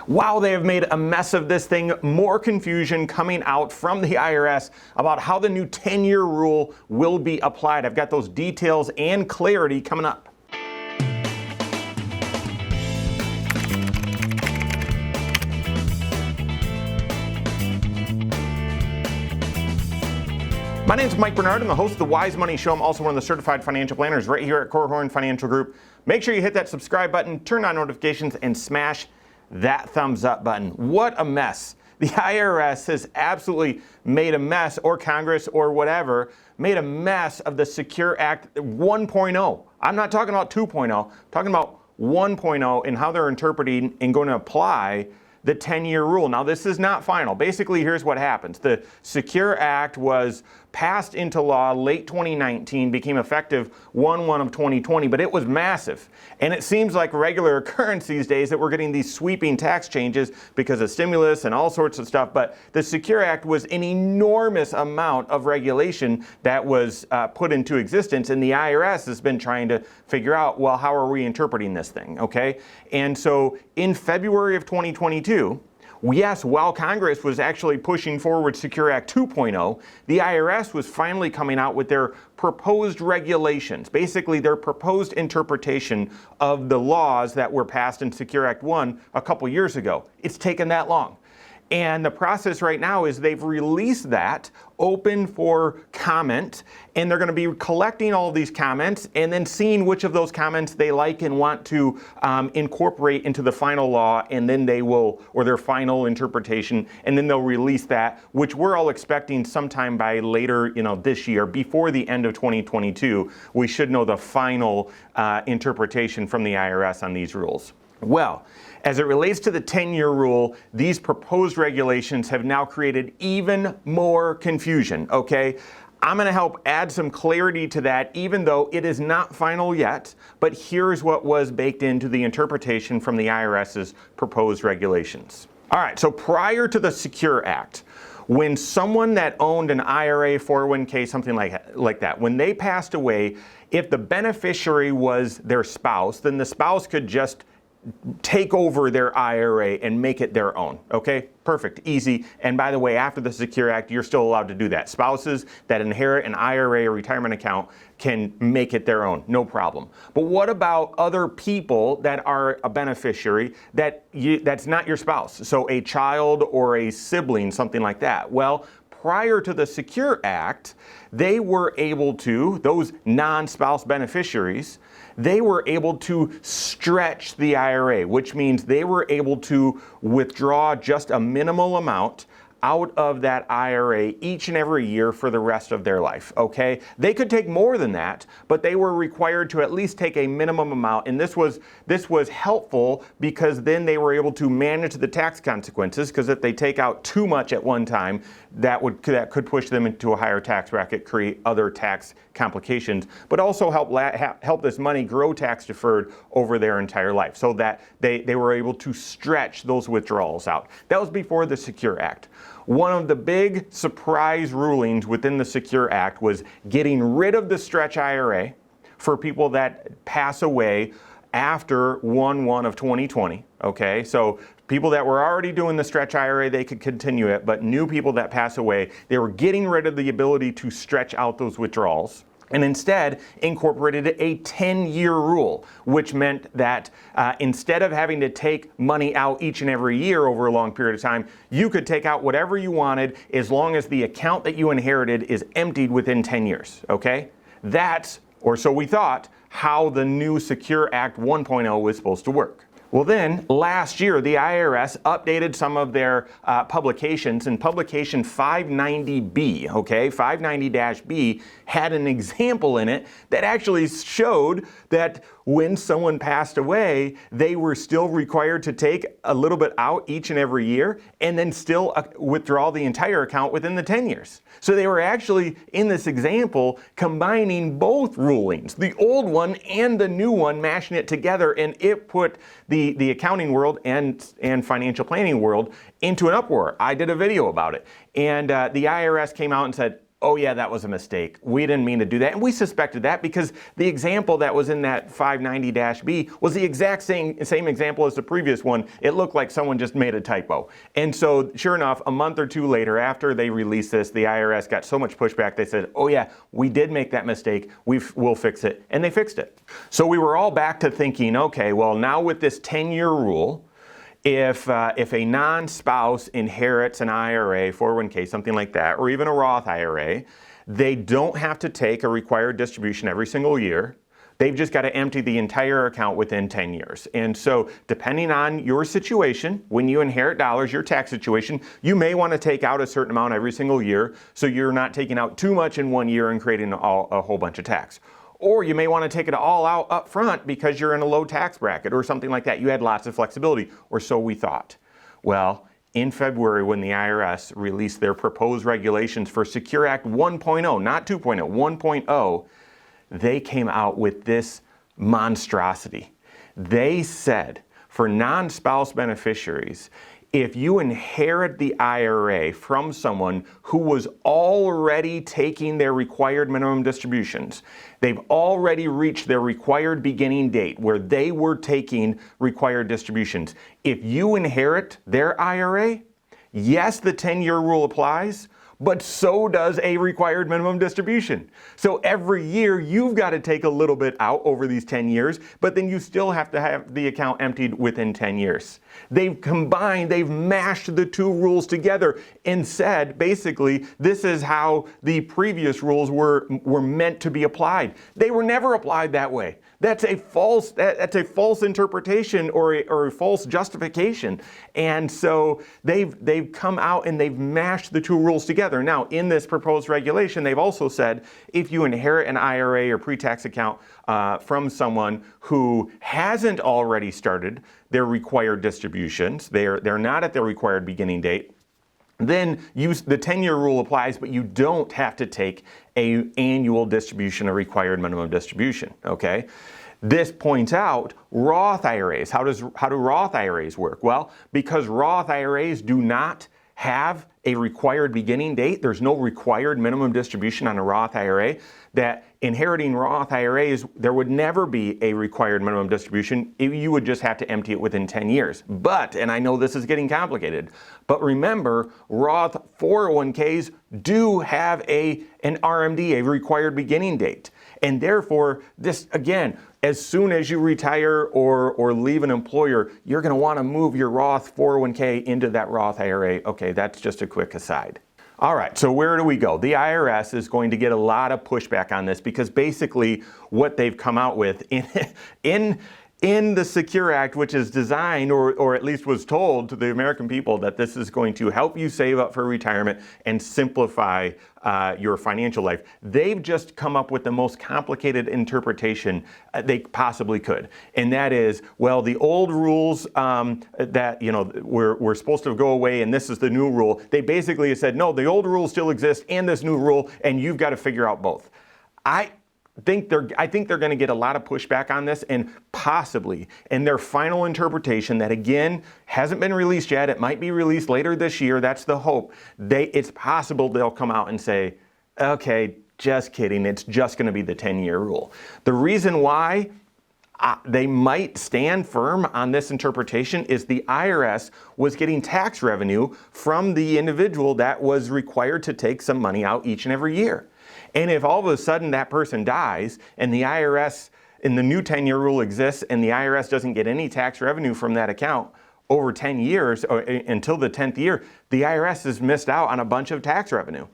Wow, they have made a mess of this thing. More confusion coming out from the IRS about how the new 10-year rule will be applied. I've got those details and clarity coming up. My name is Mike Bernard. I'm the host of the Wise Money Show. I'm also one of the certified financial planners right here at Korhorn Financial Group. Make sure you hit that subscribe button, turn on notifications, and smash that thumbs up button. What a mess. The IRS has absolutely made a mess, or Congress or whatever, made a mess of the Secure Act 1.0. I'm not talking about 2.0, I'm talking about 1.0 and how they're interpreting and going to apply the 10-year rule. Now, this is not final. Basically, here's what happens. The Secure Act was passed into law late 2019, became effective 1/1 of 2020, but it was massive. And it seems like regular occurrence these days that we're getting these sweeping tax changes because of stimulus and all sorts of stuff. But the Secure Act was an enormous amount of regulation that was put into existence, and the IRS has been trying to figure out, well, how are we interpreting this thing, okay? And so in February of 2022, yes, while Congress was actually pushing forward Secure Act 2.0, the IRS was finally coming out with their proposed regulations, basically their proposed interpretation of the laws that were passed in Secure Act 1 a couple years ago. It's taken that long. And the process right now is they've released that open for comment, and they're going to be collecting all of these comments and then seeing which of those comments they like and want to incorporate into the final law, and then they will, or their final interpretation, and then they'll release that, which we're all expecting sometime by later, this year, before the end of 2022. We should know the final interpretation from the IRS on these rules. Well, as it relates to the 10-year rule, these proposed regulations have now created even more confusion, okay? I'm going to help add some clarity to that, even though it is not final yet, but here's what was baked into the interpretation from the IRS's proposed regulations. All right, so prior to the Secure Act, when someone that owned an IRA, 401k, something like that, when they passed away, if the beneficiary was their spouse, then the spouse could just take over their IRA and make it their own. Okay, perfect, easy. And by the way, after the Secure Act, you're still allowed to do that. Spouses that inherit an IRA or retirement account can make it their own, no problem. But what about other people that are a beneficiary that's not your spouse? So a child or a sibling, something like that. Well, prior to the Secure Act, they were able to, those non-spouse beneficiaries, they were able to stretch the IRA, which means they were able to withdraw just a minimal amount out of that IRA each and every year for the rest of their life, okay? They could take more than that, but they were required to at least take a minimum amount, and this was helpful because then they were able to manage the tax consequences, because if they take out too much at one time, that could push them into a higher tax bracket, create other tax complications, but also help this money grow tax deferred over their entire life, so that they were able to stretch those withdrawals out. That was before the Secure Act. One of the big surprise rulings within the Secure Act was getting rid of the stretch IRA for people that pass away after 1/1 of 2020, okay? So people that were already doing the stretch IRA, they could continue it, but new people that pass away, they were getting rid of the ability to stretch out those withdrawals, and instead incorporated a 10-year rule, which meant that instead of having to take money out each and every year over a long period of time, you could take out whatever you wanted as long as the account that you inherited is emptied within 10 years, okay? That's, or so we thought, how the new Secure Act 1.0 was supposed to work. Well, then last year, the IRS updated some of their publications, and publication 590B, okay, 590-B had an example in it that actually showed that when someone passed away, they were still required to take a little bit out each and every year and then still withdraw the entire account within the 10 years. So they were actually, in this example, combining both rulings, the old one and the new one, mashing it together, and it put the accounting world and financial planning world into an uproar. I did a video about it, and the IRS came out and said, oh yeah, that was a mistake. We didn't mean to do that. And we suspected that because the example that was in that 590-B was the exact same example as the previous one. It looked like someone just made a typo. And so sure enough, a month or two later after they released this, the IRS got so much pushback, they said, oh yeah, we did make that mistake. We'll fix it. And they fixed it. So we were all back to thinking, okay, well now with this 10-year rule, if a non-spouse inherits an IRA, 401k, something like that, or even a Roth IRA, they don't have to take a required distribution every single year. They've just got to empty the entire account within 10 years. And so depending on your situation, when you inherit dollars, your tax situation, you may want to take out a certain amount every single year so you're not taking out too much in one year and creating a whole bunch of tax. Or you may want to take it all out up front because you're in a low tax bracket or something like that. You had lots of flexibility, or so we thought. Well, in February, when the IRS released their proposed regulations for Secure Act 1.0, not 2.0, 1.0, they came out with this monstrosity. They said for non-spouse beneficiaries, if you inherit the IRA from someone who was already taking their required minimum distributions, they've already reached their required beginning date where they were taking required distributions. If you inherit their IRA, yes, the 10-year rule applies, but so does a required minimum distribution. So every year you've got to take a little bit out over these 10 years, but then you still have to have the account emptied within 10 years. They've combined, they've mashed the two rules together and said, basically, this is how the previous rules were meant to be applied. They were never applied that way. That's a false interpretation or a false justification. And so they've come out and they've mashed the two rules together. Now, in this proposed regulation, they've also said if you inherit an IRA or pre-tax account from someone who hasn't already started their required distributions, they're not at their required beginning date, then the 10-year rule applies, but you don't have to take an annual distribution, a required minimum distribution, okay? This points out Roth IRAs. How do Roth IRAs work? Well, because Roth IRAs do not have a required beginning date, there's no required minimum distribution on a Roth IRA, that inheriting Roth IRAs, there would never be a required minimum distribution. You would just have to empty it within 10 years. But, and I know this is getting complicated, but remember, Roth 401ks do have an RMD, a required beginning date. And therefore, this, again, as soon as you retire or leave an employer, you're going to want to move your Roth 401k into that Roth IRA. Okay, that's just a quick aside. All right, so where do we go? The IRS is going to get a lot of pushback on this because basically what they've come out with in the Secure Act, which is designed or at least was told to the American people that this is going to help you save up for retirement and simplify your financial life. They've just come up with the most complicated interpretation they possibly could. And that is, well, the old rules that, were supposed to go away and this is the new rule. They basically said, no, the old rules still exist and this new rule, and you've got to figure out both. I think they're going to get a lot of pushback on this, and possibly in their final interpretation that, again, hasn't been released yet. It might be released later this year. That's the hope. It's possible they'll come out and say, okay, just kidding. It's just going to be the 10-year rule. The reason why they might stand firm on this interpretation is the IRS was getting tax revenue from the individual that was required to take some money out each and every year. And if all of a sudden that person dies and the IRS in the new 10-year rule exists and the IRS doesn't get any tax revenue from that account over 10 years or until the 10th year, the IRS has missed out on a bunch of tax revenue.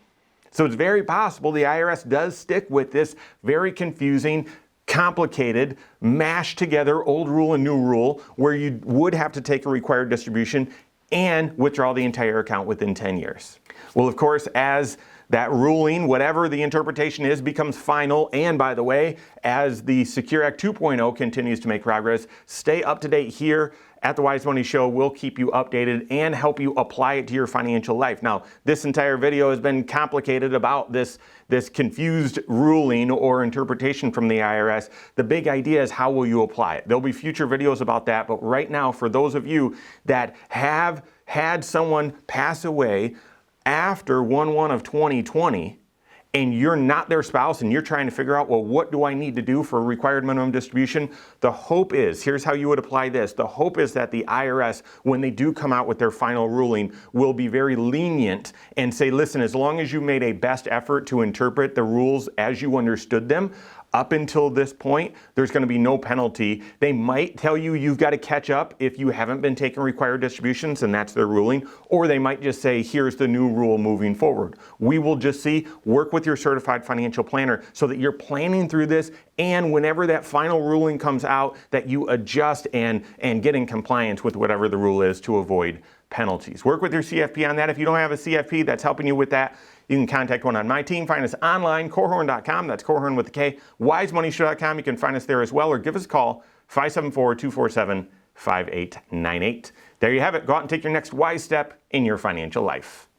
So it's very possible the IRS does stick with this very confusing, complicated, mashed together old rule and new rule where you would have to take a required distribution and withdraw the entire account within 10 years. Well, of course, as that ruling, whatever the interpretation is, becomes final. And by the way, as the Secure Act 2.0 continues to make progress, stay up to date here at the Wise Money Show. We'll keep you updated and help you apply it to your financial life. Now, this entire video has been complicated about this confused ruling or interpretation from the IRS. The big idea is how will you apply it? There'll be future videos about that. But right now, for those of you that have had someone pass away after 1/1 of 2020, and you're not their spouse and you're trying to figure out, well, what do I need to do for a required minimum distribution? The hope is, here's how you would apply this. The hope is that the IRS, when they do come out with their final ruling, will be very lenient and say, listen, as long as you made a best effort to interpret the rules as you understood them, up until this point, there's going to be no penalty. They might tell you you've got to catch up if you haven't been taking required distributions, and that's their ruling. Or they might just say, here's the new rule moving forward. We will just see, work with your certified financial planner so that you're planning through this, and whenever that final ruling comes out, that you adjust and get in compliance with whatever the rule is to avoid penalties. Work with your CFP on that. If you don't have a CFP that's helping you with that, you can contact one on my team. Find us online, Korhorn.com. That's Korhorn with a K. WiseMoneyShow.com. You can find us there as well, or give us a call, 574-247-5898. There you have it. Go out and take your next wise step in your financial life.